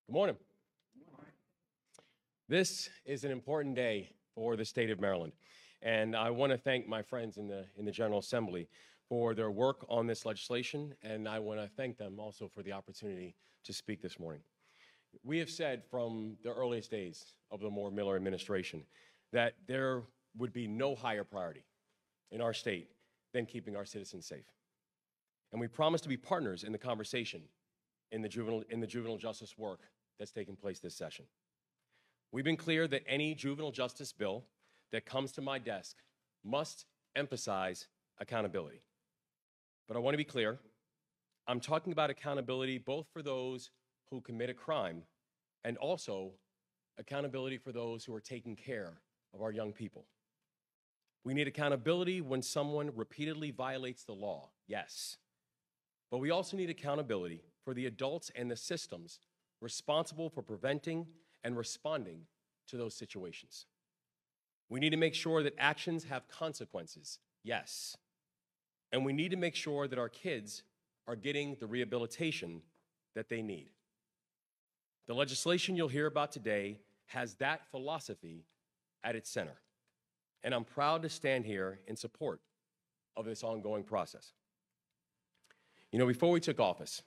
Good morning. This is an important day for the state of Maryland, and I want to thank my friends in the General Assembly for their work on this legislation, and I want to thank them also for the opportunity to speak this morning. We have said from the earliest days of the Moore-Miller administration that there would be no higher priority in our state than keeping our citizens safe. And we promise to be partners in the conversation in the juvenile justice work that's taking place this session. We've been clear that any juvenile justice bill that comes to my desk must emphasize accountability. But I want to be clear, I'm talking about accountability both for those who commit a crime and also accountability for those who are taking care of our young people. We need accountability when someone repeatedly violates the law, yes. But we also need accountability for the adults and the systems responsible for preventing and responding to those situations. We need to make sure that actions have consequences, yes. And we need to make sure that our kids are getting the rehabilitation that they need. The legislation you'll hear about today has that philosophy at its center. And I'm proud to stand here in support of this ongoing process. You know, before we took office,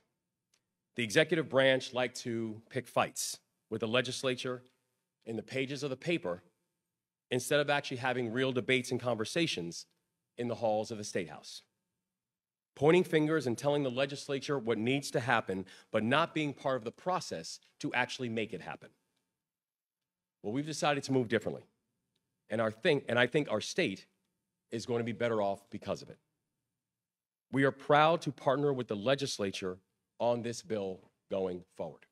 the executive branch liked to pick fights with the legislature in the pages of the paper instead of actually having real debates and conversations in the halls of the State House. Pointing fingers and telling the legislature what needs to happen, but not being part of the process to actually make it happen. Well, we've decided to move differently. And I think our state is going to be better off because of it. We are proud to partner with the legislature on this bill going forward.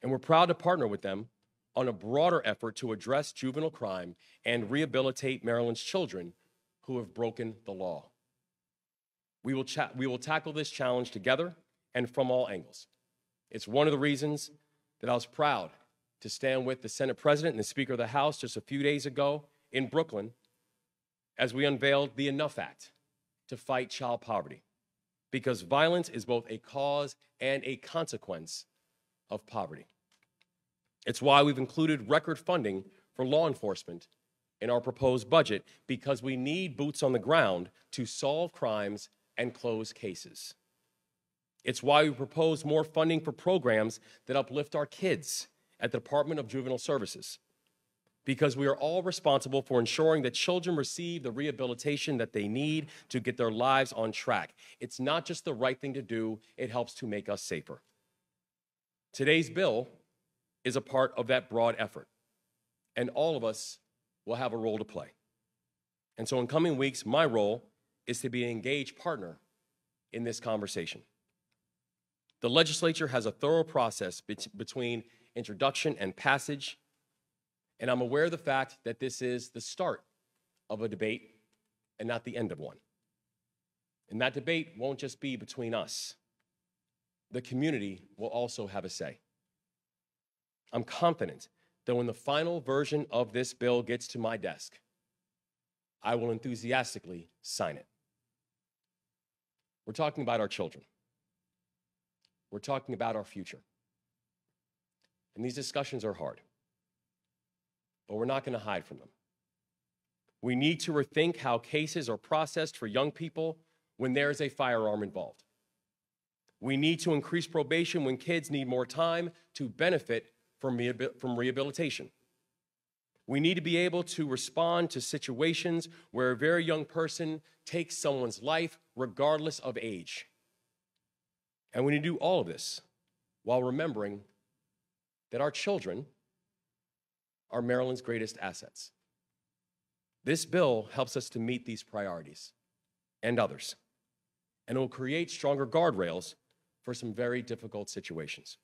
And we're proud to partner with them on a broader effort to address juvenile crime and rehabilitate Maryland's children who have broken the law. We will tackle this challenge together and from all angles. It's one of the reasons that I was proud to stand with the Senate President and the Speaker of the House just a few days ago in Brooklyn as we unveiled the Enough Act to fight child poverty, because violence is both a cause and a consequence of poverty. It's why we've included record funding for law enforcement in our proposed budget, because we need boots on the ground to solve crimes and close cases. It's why we propose more funding for programs that uplift our kids at the Department of Juvenile Services, because we are all responsible for ensuring that children receive the rehabilitation that they need to get their lives on track. It's not just the right thing to do, it helps to make us safer. Today's bill is a part of that broad effort, and all of us will have a role to play. And so in coming weeks, my role is to be an engaged partner in this conversation. The legislature has a thorough process between introduction and passage, and I'm aware of the fact that this is the start of a debate and not the end of one. And that debate won't just be between us. The community will also have a say. I'm confident that when the final version of this bill gets to my desk, I will enthusiastically sign it. We're talking about our children. We're talking about our future. And these discussions are hard, but we're not going to hide from them. We need to rethink how cases are processed for young people when there is a firearm involved. We need to increase probation when kids need more time to benefit from rehabilitation. We need to be able to respond to situations where a very young person takes someone's life regardless of age. And we need to do all of this while remembering that our children are Maryland's greatest assets. This bill helps us to meet these priorities and others, and it will create stronger guardrails for some very difficult situations.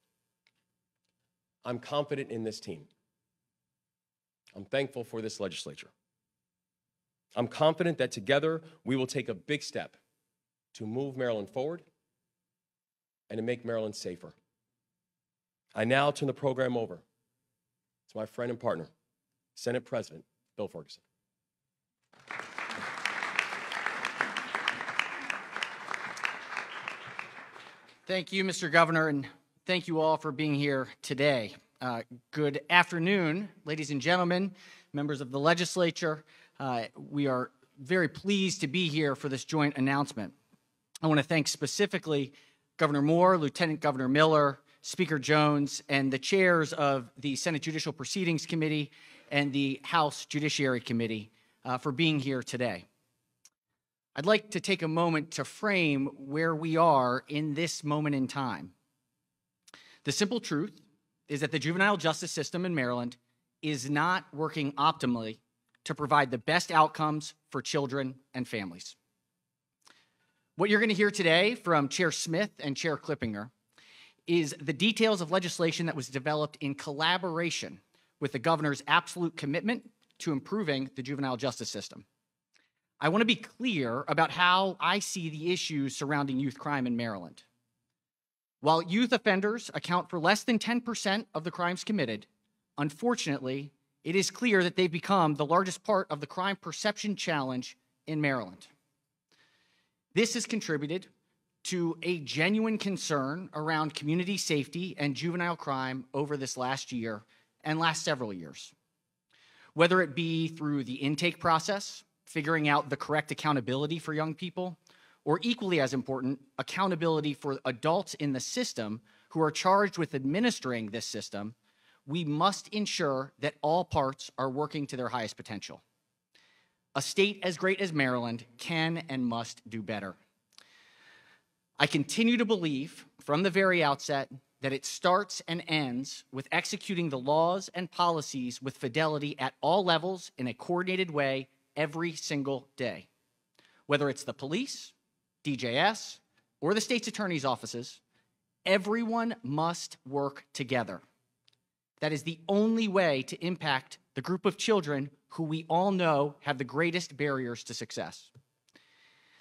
I'm confident in this team. I'm thankful for this legislature. I'm confident that together we will take a big step to move Maryland forward and to make Maryland safer. I now turn the program over to my friend and partner, Senate President Bill Ferguson. Thank you, Mr. Governor, and thank you all for being here today. Good afternoon, ladies and gentlemen, members of the legislature. We are very pleased to be here for this joint announcement. I want to thank specifically Governor Moore, Lieutenant Governor Miller, Speaker Jones, and the chairs of the Senate Judicial Proceedings Committee and the House Judiciary Committee for being here today. I'd like to take a moment to frame where we are in this moment in time. The simple truth is that the juvenile justice system in Maryland is not working optimally to provide the best outcomes for children and families. What you're going to hear today from Chair Smith and Chair Clippinger is the details of legislation that was developed in collaboration with the governor's absolute commitment to improving the juvenile justice system. I want to be clear about how I see the issues surrounding youth crime in Maryland. While youth offenders account for less than 10% of the crimes committed, unfortunately, it is clear that they've become the largest part of the crime perception challenge in Maryland. This has contributed to a genuine concern around community safety and juvenile crime over this last year and last several years. Whether it be through the intake process, figuring out the correct accountability for young people, or equally as important, accountability for adults in the system who are charged with administering this system, we must ensure that all parts are working to their highest potential. A state as great as Maryland can and must do better. I continue to believe from the very outset that it starts and ends with executing the laws and policies with fidelity at all levels in a coordinated way every single day. Whether it's the police, DJS, or the state's attorney's offices, everyone must work together. That is the only way to impact the group of children who we all know have the greatest barriers to success.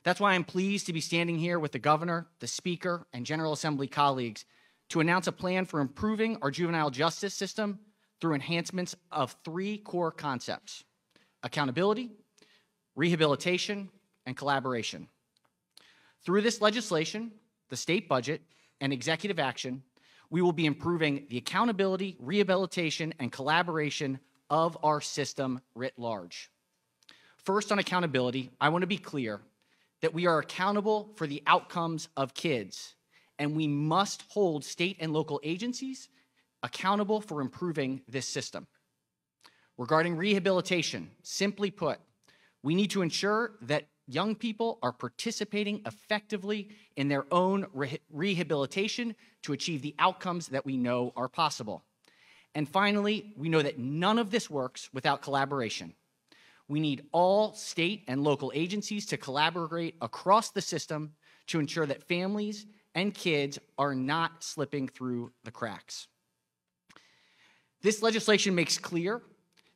That's why I'm pleased to be standing here with the governor, the speaker, and General Assembly colleagues to announce a plan for improving our juvenile justice system through enhancements of 3 core concepts: accountability, rehabilitation, and collaboration. Through this legislation, the state budget, and executive action, we will be improving the accountability, rehabilitation, and collaboration of our system writ large. First, on accountability, I want to be clear that we are accountable for the outcomes of kids, and we must hold state and local agencies accountable for improving this system. Regarding rehabilitation, simply put, we need to ensure that young people are participating effectively in their own rehabilitation to achieve the outcomes that we know are possible. And finally, we know that none of this works without collaboration. We need all state and local agencies to collaborate across the system to ensure that families and kids are not slipping through the cracks. This legislation makes clear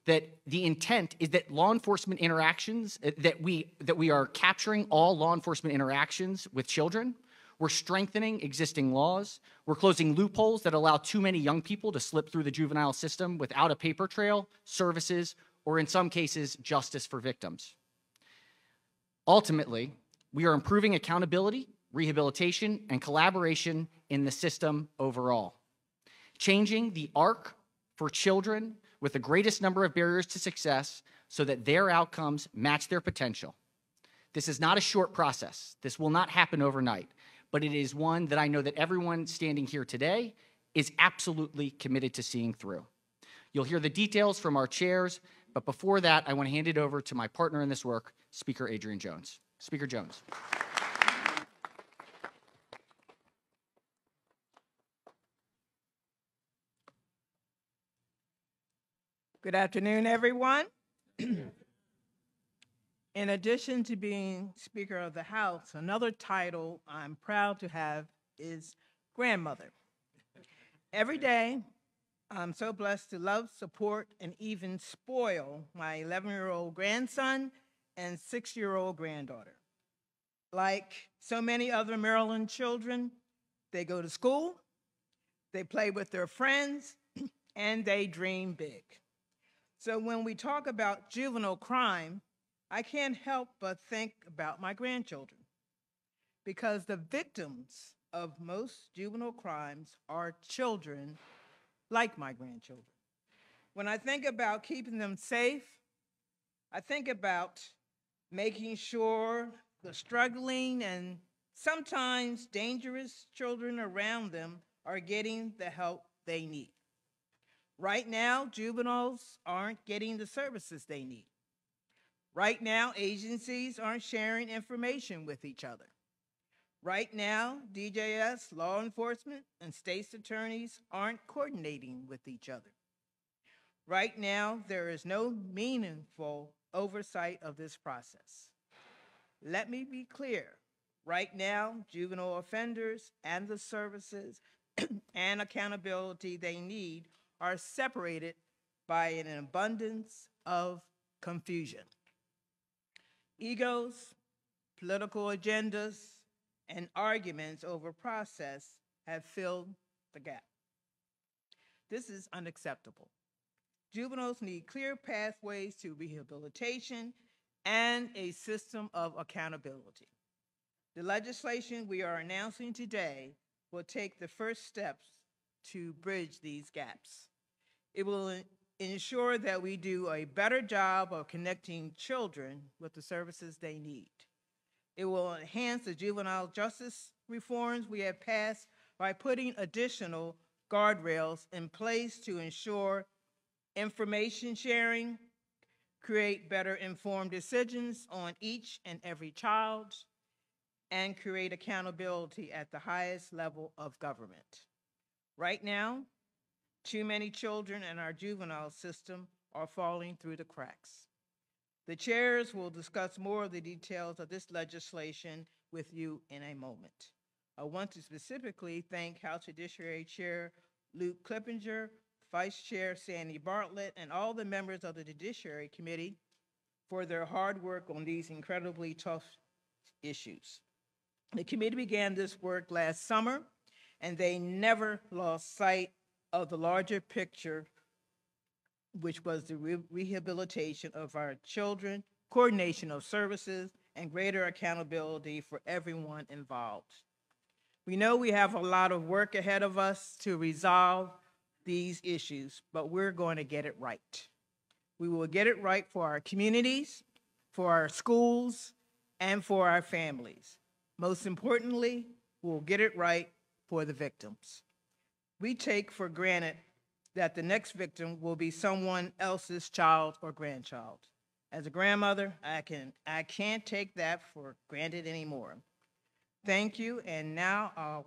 that the intent is that law enforcement interactions, that we are capturing all law enforcement interactions with children. We're strengthening existing laws. We're closing loopholes that allow too many young people to slip through the juvenile system without a paper trail, services, or in some cases, justice for victims. Ultimately, we are improving accountability, rehabilitation, and collaboration in the system overall, changing the arc for children with the greatest number of barriers to success so that their outcomes match their potential. This is not a short process. This will not happen overnight, but it is one that I know that everyone standing here today is absolutely committed to seeing through. You'll hear the details from our chairs, but before that, I want to hand it over to my partner in this work, Speaker Adrian Jones. Speaker Jones. Good afternoon, everyone. In addition to being Speaker of the House, another title I'm proud to have is grandmother. Every day, I'm so blessed to love, support, and even spoil my 11-year-old grandson and 6-year-old granddaughter. Like so many other Maryland children, they go to school, they play with their friends, and they dream big. So when we talk about juvenile crime, I can't help but think about my grandchildren, because the victims of most juvenile crimes are children like my grandchildren. When I think about keeping them safe, I think about making sure the struggling and sometimes dangerous children around them are getting the help they need. Right now, juveniles aren't getting the services they need. Right now, agencies aren't sharing information with each other. Right now, DJS, law enforcement, and state's attorneys aren't coordinating with each other. Right now, there is no meaningful oversight of this process. Let me be clear. Right now, juvenile offenders and the services and accountability they need are separated by an abundance of confusion. Egos, political agendas, and arguments over process have filled the gap. This is unacceptable. Juveniles need clear pathways to rehabilitation and a system of accountability. The legislation we are announcing today will take the first steps to bridge these gaps. It will ensure that we do a better job of connecting children with the services they need. It will enhance the juvenile justice reforms we have passed by putting additional guardrails in place to ensure information sharing, create better informed decisions on each and every child, and create accountability at the highest level of government. Right now, too many children in our juvenile system are falling through the cracks. The chairs will discuss more of the details of this legislation with you in a moment. I want to specifically thank House Judiciary Chair Luke Clippinger, Vice Chair Sandy Bartlett, and all the members of the Judiciary Committee for their hard work on these incredibly tough issues. The committee began this work last summer, and they never lost sight of the larger picture, which was the rehabilitation of our children, coordination of services, and greater accountability for everyone involved. We know we have a lot of work ahead of us to resolve these issues, but we're going to get it right. We will get it right for our communities, for our schools, and for our families. Most importantly, we'll get it right for the victims. We take for granted that the next victim will be someone else's child or grandchild. As a grandmother, I can't take that for granted anymore. Thank you, and now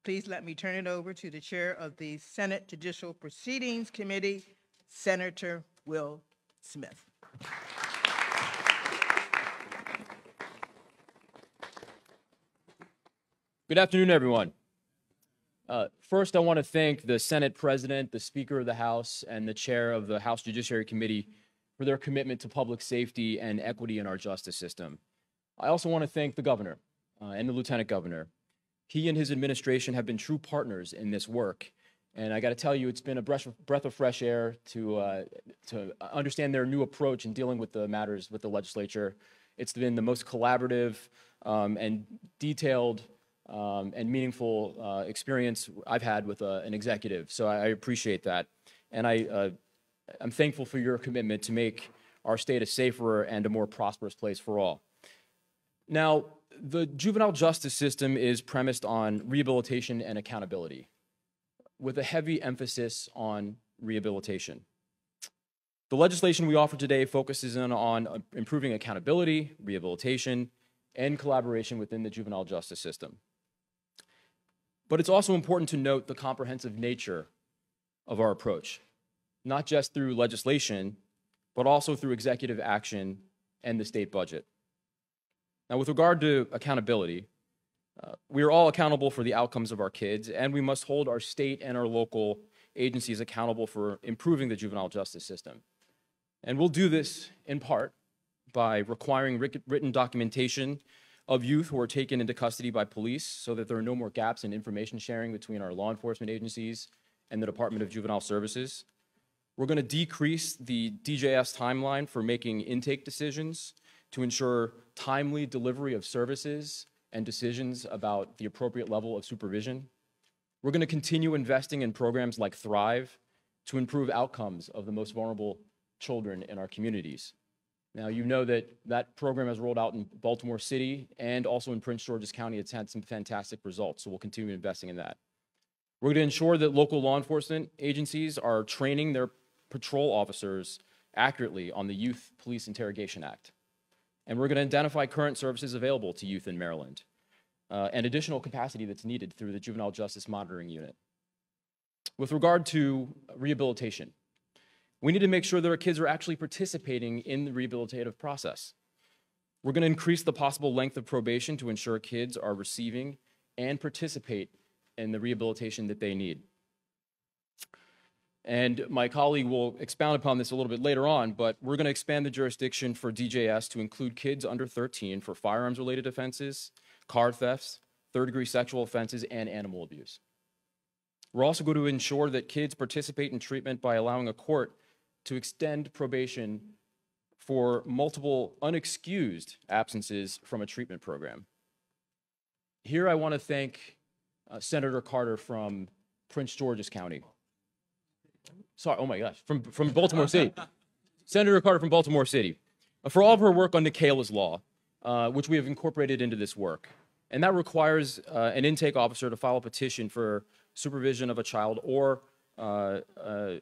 please let me turn it over to the chair of the Senate Judicial Proceedings Committee, Senator Will Smith. Good afternoon, everyone. First, I want to thank the Senate President, the Speaker of the House, and the Chair of the House Judiciary Committee for their commitment to public safety and equity in our justice system. I also want to thank the Governor and the Lieutenant Governor. He and his administration have been true partners in this work, and I got to tell you, it's been a breath of fresh air to understand their new approach in dealing with the matters with the legislature. It's been the most collaborative and detailed and meaningful experience I've had with an executive, so I appreciate that. And I'm thankful for your commitment to make our state a safer and a more prosperous place for all. Now, the juvenile justice system is premised on rehabilitation and accountability, with a heavy emphasis on rehabilitation. The legislation we offer today focuses on improving accountability, rehabilitation, and collaboration within the juvenile justice system. But it's also important to note the comprehensive nature of our approach, not just through legislation, but also through executive action and the state budget. Now, with regard to accountability, we are all accountable for the outcomes of our kids, and we must hold our state and our local agencies accountable for improving the juvenile justice system. And we'll do this in part by requiring written documentation of youth who are taken into custody by police so that there are no more gaps in information sharing between our law enforcement agencies and the Department of Juvenile Services. We're going to decrease the DJS timeline for making intake decisions to ensure timely delivery of services and decisions about the appropriate level of supervision. We're going to continue investing in programs like Thrive to improve outcomes of the most vulnerable children in our communities. Now, you know that that program has rolled out in Baltimore City and also in Prince George's County. It's had some fantastic results, so we'll continue investing in that. We're going to ensure that local law enforcement agencies are training their patrol officers accurately on the Youth Police Interrogation Act. And we're going to identify current services available to youth in Maryland and additional capacity that's needed through the Juvenile Justice Monitoring Unit. With regard to rehabilitation, we need to make sure that our kids are actually participating in the rehabilitative process. We're going to increase the possible length of probation to ensure kids are receiving and participate in the rehabilitation that they need. And my colleague will expound upon this a little bit later on, but we're going to expand the jurisdiction for DJS to include kids under 13 for firearms-related offenses, car thefts, third-degree sexual offenses, and animal abuse. We're also going to ensure that kids participate in treatment by allowing a court to extend probation for multiple unexcused absences from a treatment program. Here I want to thank Senator Carter from Prince George's County. Sorry, oh my gosh, from Baltimore City. Senator Carter from Baltimore City, for all of her work on Nikhil's Law, which we have incorporated into this work. And that requires an intake officer to file a petition for supervision of a child or a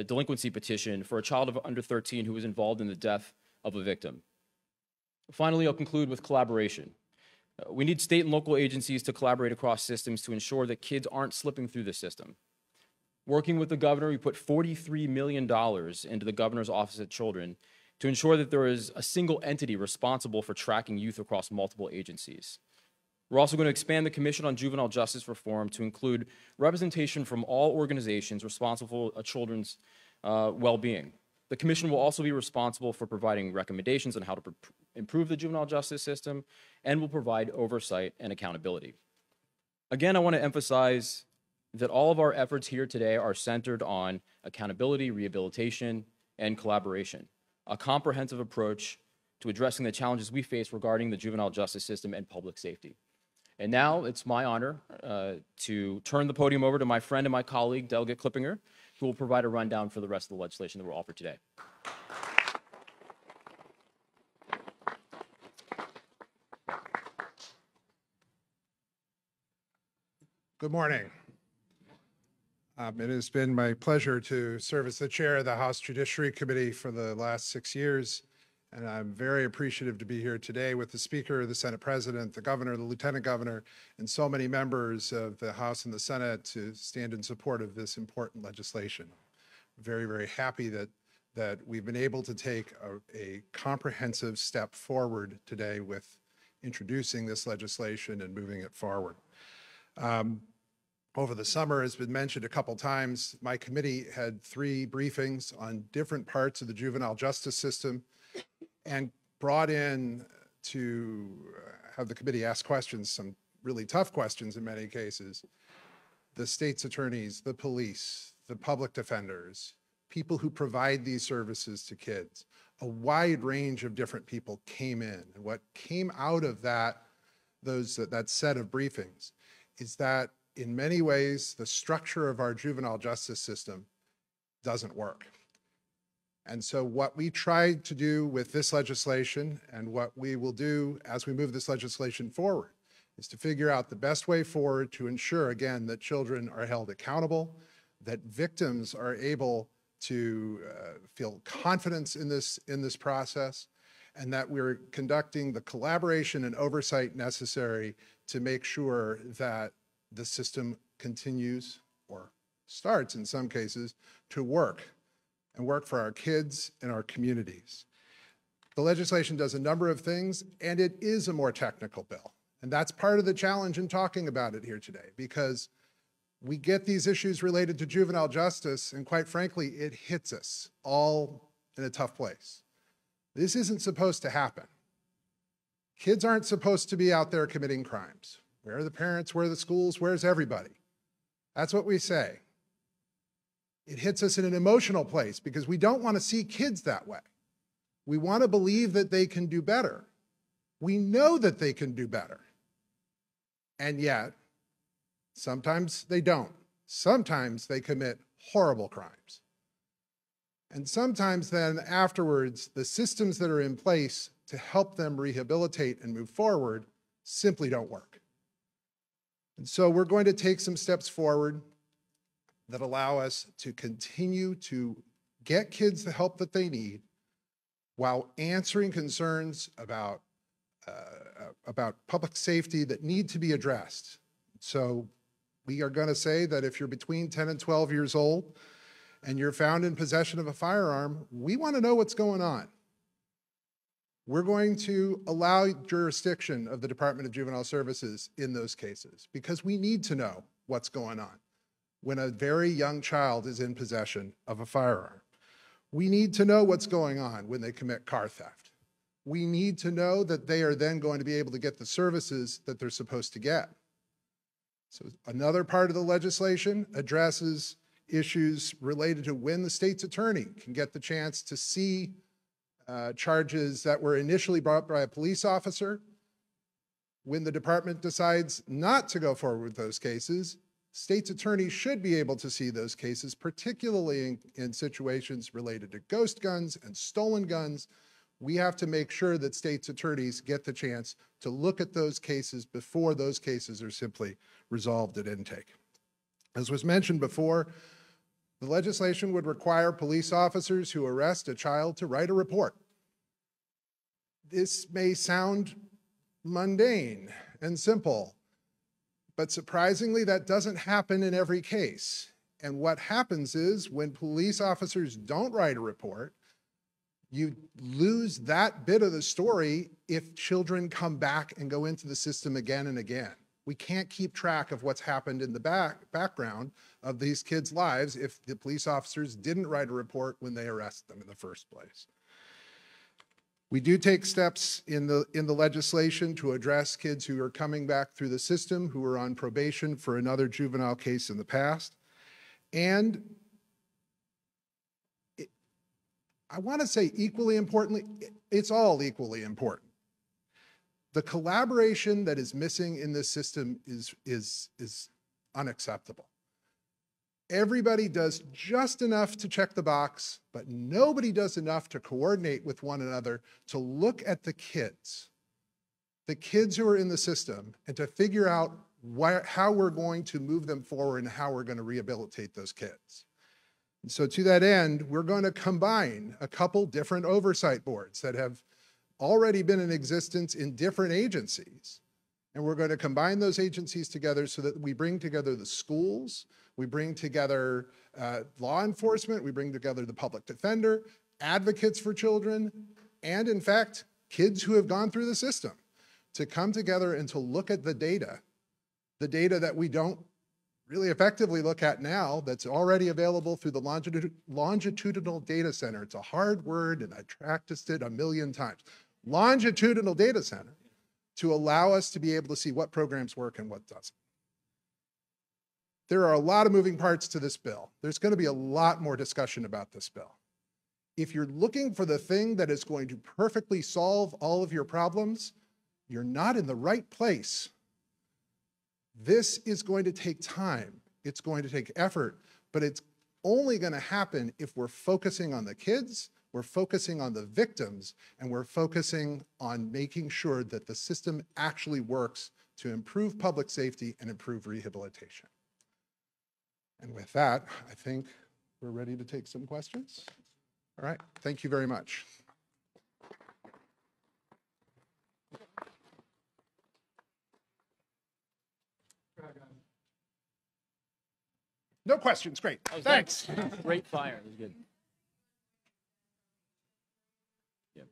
delinquency petition for a child of under 13 who was involved in the death of a victim. Finally, I'll conclude with collaboration. We need state and local agencies to collaborate across systems to ensure that kids aren't slipping through the system. Working with the governor, we put $43 million into the governor's Office of Children to ensure that there is a single entity responsible for tracking youth across multiple agencies. We're also going to expand the Commission on Juvenile Justice Reform to include representation from all organizations responsible for children's well-being. The Commission will also be responsible for providing recommendations on how to improve the juvenile justice system and will provide oversight and accountability. Again, I want to emphasize that all of our efforts here today are centered on accountability, rehabilitation, and collaboration, a comprehensive approach to addressing the challenges we face regarding the juvenile justice system and public safety. And now it's my honor to turn the podium over to my friend and my colleague, Delegate Klippinger, who will provide a rundown for the rest of the legislation that we're offered today. Good morning. It has been my pleasure to serve as the chair of the House Judiciary Committee for the last 6 years, and I'm very appreciative to be here today with the Speaker, the Senate President, the Governor, the Lieutenant Governor, and so many members of the House and the Senate to stand in support of this important legislation. Very, very happy that we've been able to take a comprehensive step forward today with introducing this legislation and moving it forward. Over the summer, as has been mentioned a couple times, my committee had 3 briefings on different parts of the juvenile justice system and brought in to have the committee ask questions, some really tough questions in many cases, the state's attorneys, the police, the public defenders, people who provide these services to kids. A wide range of different people came in. And what came out of that set of briefings is that in many ways, the structure of our juvenile justice system doesn't work. And so what we tried to do with this legislation and what we will do as we move this legislation forward is to figure out the best way forward to ensure, again, that children are held accountable, that victims are able to feel confidence in this process, and that we're conducting the collaboration and oversight necessary to make sure that the system continues, or starts in some cases, to work and work for our kids and our communities. The legislation does a number of things, and it is a more technical bill. And that's part of the challenge in talking about it here today, because we get these issues related to juvenile justice, and quite frankly, it hits us all in a tough place. This isn't supposed to happen. Kids aren't supposed to be out there committing crimes. Where are the parents? Where are the schools? Where's everybody? That's what we say. It hits us in an emotional place because we don't want to see kids that way. We want to believe that they can do better. We know that they can do better. And yet, sometimes they don't. Sometimes they commit horrible crimes. And sometimes then afterwards, the systems that are in place to help them rehabilitate and move forward simply don't work. And so we're going to take some steps forward that allow us to continue to get kids the help that they need while answering concerns about public safety that need to be addressed. So we are going to say that if you're between 10 and 12 years old and you're found in possession of a firearm, we want to know what's going on. We're going to allow jurisdiction of the Department of Juvenile Services in those cases because we need to know what's going on when a very young child is in possession of a firearm. We need to know what's going on when they commit car theft. We need to know that they are then going to be able to get the services that they're supposed to get. So another part of the legislation addresses issues related to when the state's attorney can get the chance to see charges that were initially brought by a police officer. When the department decides not to go forward with those cases, state's attorneys should be able to see those cases, particularly in situations related to ghost guns and stolen guns. We have to make sure that state's attorneys get the chance to look at those cases before those cases are simply resolved at intake. As was mentioned before, the legislation would require police officers who arrest a child to write a report. This may sound mundane and simple, but surprisingly, that doesn't happen in every case. And what happens is when police officers don't write a report, you lose that bit of the story if children come back and go into the system again and again. We can't keep track of what's happened in the background of these kids' lives if the police officers didn't write a report when they arrested them in the first place. We do take steps in the legislation to address kids who are coming back through the system, who are on probation for another juvenile case in the past. And I want to say equally importantly, it's all equally important. The collaboration that is missing in this system is unacceptable. Everybody does just enough to check the box, but nobody does enough to coordinate with one another to look at the kids who are in the system, and to figure out how we're going to move them forward and how we're going to rehabilitate those kids. And so to that end, we're going to combine a couple different oversight boards that have already been in existence in different agencies. And we're going to combine those agencies together so that we bring together the schools, we bring together law enforcement, we bring together the public defender, advocates for children, and in fact, kids who have gone through the system to come together and to look at the data that we don't really effectively look at now, that's already available through the longitudinal data center. It's a hard word and I practiced it a million times. Longitudinal data center, to allow us to be able to see what programs work and what doesn't. There are a lot of moving parts to this bill. There's going to be a lot more discussion about this bill. If you're looking for the thing that is going to perfectly solve all of your problems, you're not in the right place. This is going to take time. It's going to take effort, but it's only going to happen if we're focusing on the kids, we're focusing on the victims, and we're focusing on making sure that the system actually works to improve public safety and improve rehabilitation. And with that, I think we're ready to take some questions. All right, thank you very much. No questions, great, thanks. Great fire, it was good. Yep.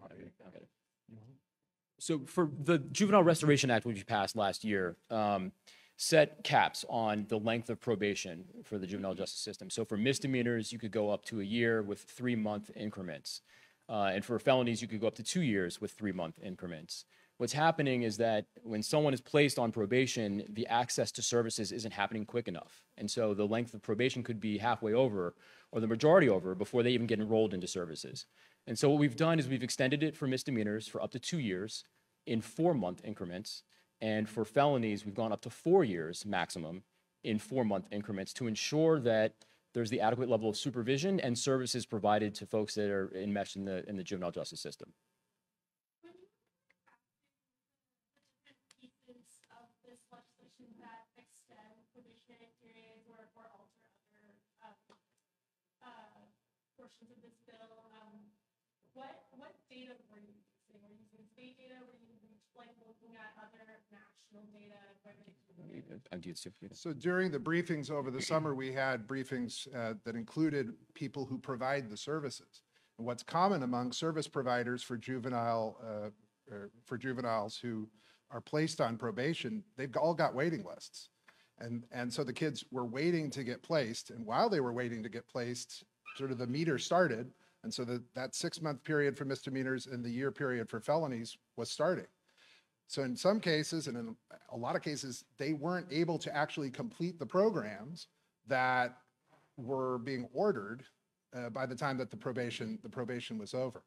Okay. So for the Juvenile Restoration Act, which we passed last year, set caps on the length of probation for the juvenile justice system. So for misdemeanors, you could go up to a year with 3-month increments. And for felonies, you could go up to 2 years with 3-month increments. What's happening is that when someone is placed on probation, the access to services isn't happening quick enough. And so the length of probation could be halfway over or the majority over before they even get enrolled into services. And so what we've done is we've extended it for misdemeanors for up to 2 years in 4-month increments. And for felonies, we've gone up to 4 years maximum in 4-month increments to ensure that there's the adequate level of supervision and services provided to folks that are enmeshed in the juvenile justice system. When you the different pieces of this legislation that extend probationary periods or alter other portions of this bill, what data were you using? Were you using state data? Were you looking at other national data? So during the briefings over the summer, we had briefings that included people who provide the services. And what's common among service providers for juveniles who are placed on probation, they've all got waiting lists. And so the kids were waiting to get placed. And while they were waiting to get placed, sort of the meter started. And so that 6-month period for misdemeanors and the year period for felonies was starting. So in some cases, and in a lot of cases, they weren't able to actually complete the programs that were being ordered by the time that the probation was over.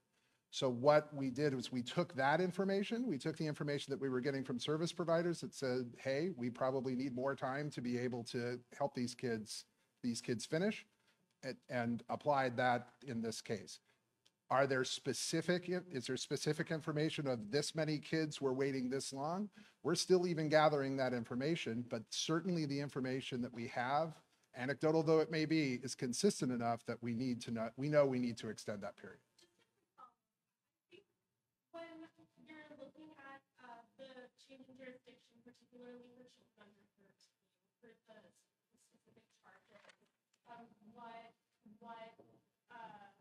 So what we did was we took that information, we took the information that we were getting from service providers that said, hey, we probably need more time to be able to help these kids finish, and applied that in this case. Is there specific information of this many kids were waiting this long? We're still even gathering that information, but certainly the information that we have, anecdotal though it may be, is consistent enough that we know we need to extend that period. When you're looking at the change in jurisdiction, particularly for children under 13, for the specific charges, what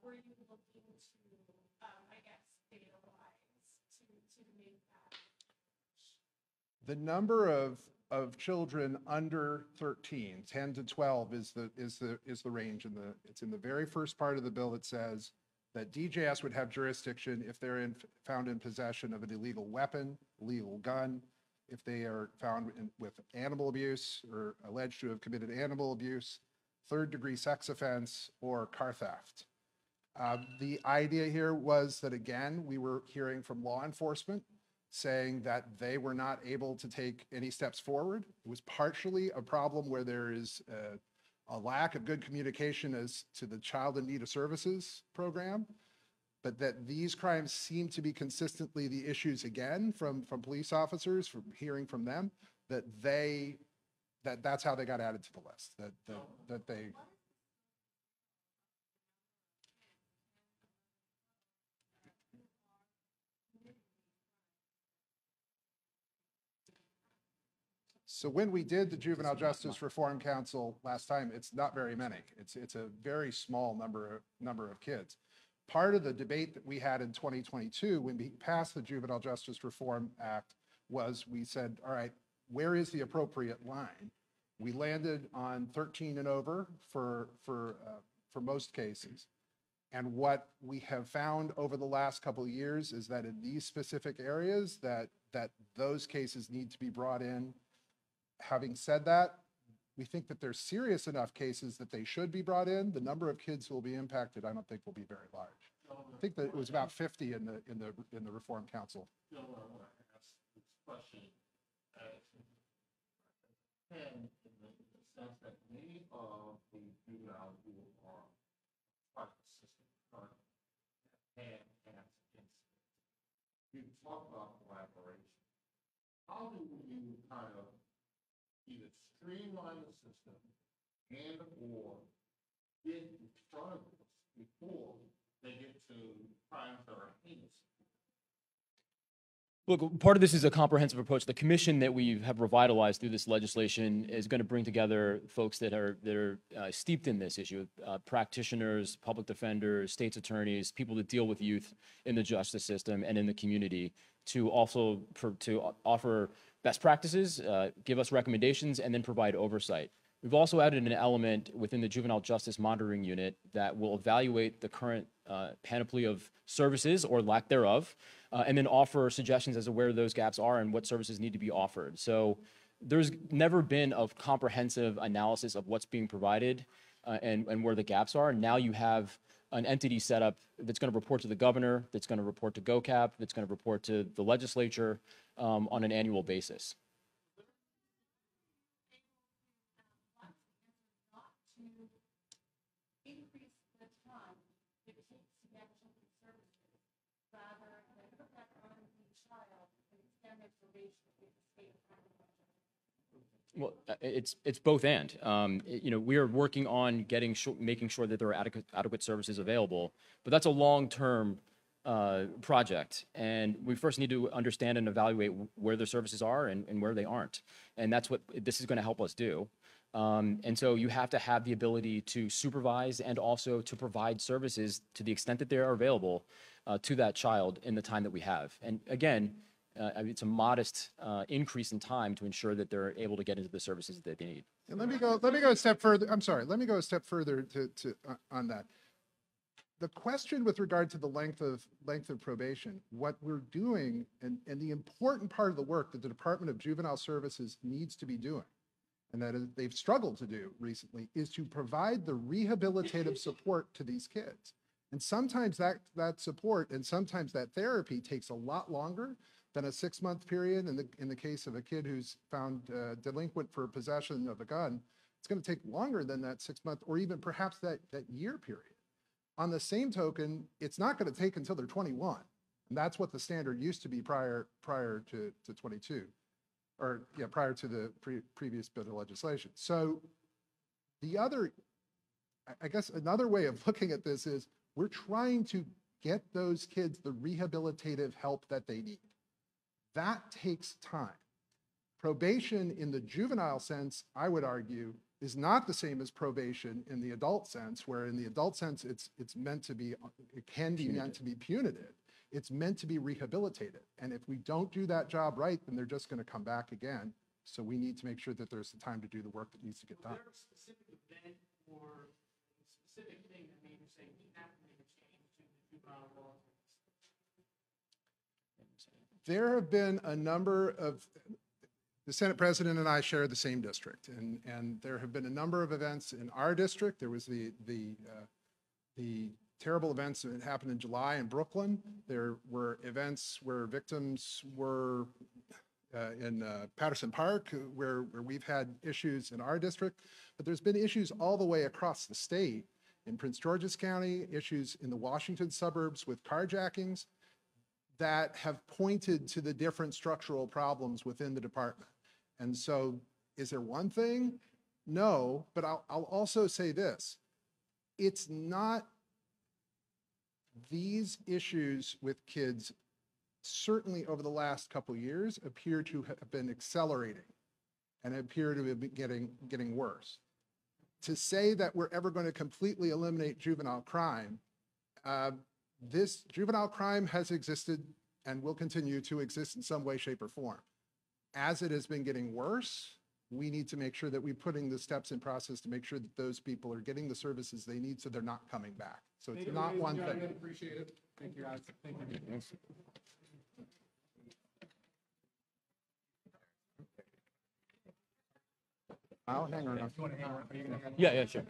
were you looking to, I guess, data-wise to make that? The number of children under 13, 10 to 12 is the range. It's in the very first part of the bill. It says that DJS would have jurisdiction if they're found in possession of an illegal weapon, illegal gun, if they are found with animal abuse or alleged to have committed animal abuse, third-degree sex offense, or car theft. The idea here was that, again, we were hearing from law enforcement saying that they were not able to take any steps forward. It was partially a problem where there is a lack of good communication as to the Child in Need of Services program, but that these crimes seem to be consistently the issues, again, from police officers, from hearing from them, that's how they got added to the list, that they... So when we did the Juvenile Justice Reform Council last time, it's not very many. It's a very small number of kids. Part of the debate that we had in 2022 when we passed the Juvenile Justice Reform Act was we said, all right, where is the appropriate line? We landed on 13 and over for most cases. And what we have found over the last couple of years is that in these specific areas that those cases need to be brought in. Having said that, we think that there's serious enough cases that they should be brought in. The number of kids who will be impacted, I don't think, will be very large. I think that it was about 50 in the Reform Council. I want to ask this question in the sense that many of the juveniles who are part of the system currently have had incidents. You talk about collaboration. How do you kind of either streamline the system and or get in front of this before they get to crimes that are heinous? Look, part of this is a comprehensive approach. The commission that we have revitalized through this legislation is going to bring together folks that are steeped in this issue, practitioners, public defenders, state's attorneys, people that deal with youth in the justice system and in the community to also to offer best practices, give us recommendations, and then provide oversight. We've also added an element within the Juvenile Justice Monitoring Unit that will evaluate the current panoply of services or lack thereof, and then offer suggestions as to where those gaps are and what services need to be offered. So there's never been a comprehensive analysis of what's being provided and where the gaps are. Now you have an entity set up that's going to report to the governor, that's going to report to GOCAP, that's going to report to the legislature on an annual basis. Increase the time it takes to get children's services rather than put that on the child and extend their probation with the state of Well, it's both and. We are working on making sure that there are adequate services available, but that's a long-term project, and we first need to understand and evaluate where the services are and where they aren't, and that's what this is going to help us do. And so you have to have the ability to supervise and also to provide services to the extent that they are available to that child in the time that we have. And again, it's a modest increase in time to ensure that they're able to get into the services that they need. And let me go a step further. I'm sorry. Let me go a step further on that. The question with regard to the length of probation, what we're doing, and the important part of the work that the Department of Juvenile Services needs to be doing, and that they've struggled to do recently, is to provide the rehabilitative support to these kids. And sometimes that support and sometimes that therapy takes a lot longer than a 6-month period. In the case of a kid who's found delinquent for possession of a gun, it's going to take longer than that 6-month or even perhaps that year period. On the same token, it's not going to take until they're 21. And that's what the standard used to be prior to 22. Or yeah, prior to the previous bit of legislation. So I guess another way of looking at this is we're trying to get those kids the rehabilitative help that they need. That takes time. Probation in the juvenile sense, I would argue, is not the same as probation in the adult sense, where in the adult sense, it can be meant to be punitive. It's meant to be rehabilitated. And if we don't do that job right, then they're just going to come back again. So we need to make sure that there's the time to do the work that needs to get done. Is there a specific event or a specific thing that made you say we have to make a change to the juvenile laws? There have been a number of, the Senate President and I share the same district, and there have been a number of events in our district. There was the terrible events that happened in July in Brooklyn. There were events where victims were in Patterson Park, where we've had issues in our district, but there's been issues all the way across the state. In Prince George's County, issues in the Washington suburbs with carjackings that have pointed to the different structural problems within the department. And so, is there one thing? No, but I'll also say this. It's not these issues with kids, certainly over the last couple of years, appear to have been accelerating and appear to be getting worse. To say that we're ever going to completely eliminate juvenile crime, this juvenile crime has existed and will continue to exist in some way, shape, or form. As it has been getting worse, we need to make sure that we're putting the steps in process to make sure that those people are getting the services they need so they're not coming back. So it's not one thing. Appreciate it. Thank you, guys. Thank you. I'll hang around. Yeah, sure.